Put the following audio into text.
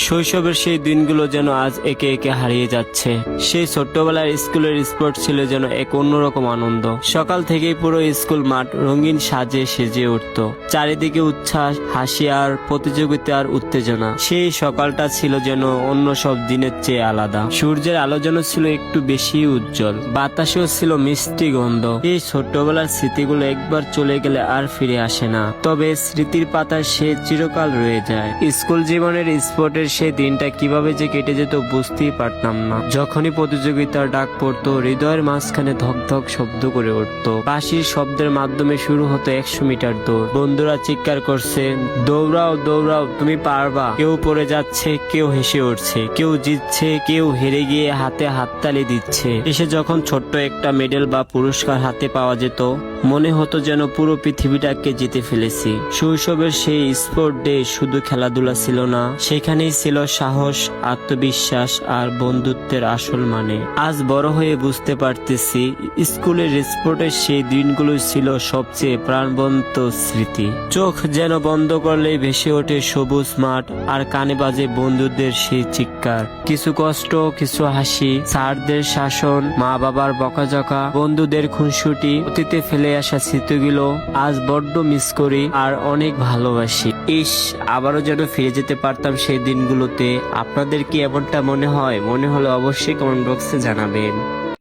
শৈশবের সেই দিনগুলো যেন আজ একে একে হারিয়ে যাচ্ছে। সেই ছোট্টবেলার স্কুলের স্পোর্ট ছিল যেন এক অন্যরকম আনন্দ। সকাল থেকেই পুরো স্কুল মাঠ রঙিন সাজে সেজে উঠত, চারিদিকে উচ্ছ্বাস, হাসি আর প্রতিযোগিতার উত্তেজনা। সেই সকালটা ছিল যেন অন্য সব দিনের চেয়ে আলাদা। সূর্যের আলো যেন ছিল একটু বেশি উজ্জ্বল, বাতাসেও ছিল মিষ্টি গন্ধ। এই ছোট্টবেলার স্মৃতিগুলো একবার চলে গেলে আর ফিরে আসে না, তবে স্মৃতির পাতায় সে চিরকাল রয়ে যায়। স্কুল জীবনের স্পোর্টের সেই দিনটা কিভাবে যে কেটে যেত বুঝতেই পারতাম না। যখনই প্রতিযোগিতার ডাক পড়তো, হৃদয়ের মাঝখানে ধক ধক শব্দ করে উঠতো। বাঁশির শব্দের মাধ্যমে শুরু হতো 100 মিটার দৌড়। বন্ধুরা চিৎকার করছে, দৌড়াও দৌড়াও, তুমি পারবা। কেউ পড়ে যাচ্ছে, কেউ হেসে উঠছে, কেউ জিতছে, কেউ হেরে গিয়ে হাতে হাততালি দিচ্ছে। এসে যখন ছোট্ট একটা মেডেল বা পুরস্কার হাতে পাওয়া যেত, মনে হতো যেন পুরো পৃথিবীটাকে জিতে ফেলেছি। শৈশবের সেই স্পোর্ট ডে শুধু খেলাধুলা ছিল না, সেখানেই ছিল সাহস, আত্মবিশ্বাস আর বন্ধুত্বের আসল মানে। আজ বড় হয়ে বুঝতে পারতেছি, স্কুলের স্পোর্টের সেই দিনগুলো ছিল সবচেয়ে প্রাণবন্ত স্মৃতি। চোখ যেন বন্ধ করলেই ভেসে ওঠে সবুজ মাঠ, আর কানে বাজে বন্ধুদের সেই চিৎকার। কিছু কষ্ট, কিছু হাসি, স্যারদের শাসন, মা বাবার বকাঝকা, বন্ধুদের খুনসুটি, অতীতে ফেলে আসা স্মৃতিগুলো আজ বড্ড মিস করি আর অনেক ভালোবাসি। ইস, আবারও যেন ফিরে যেতে পারতাম সেই দিনগুলোতে। আপনাদের কি এমনটা মনে হয়? মনে হলে অবশ্যই কমেন্ট বক্সে জানাবেন।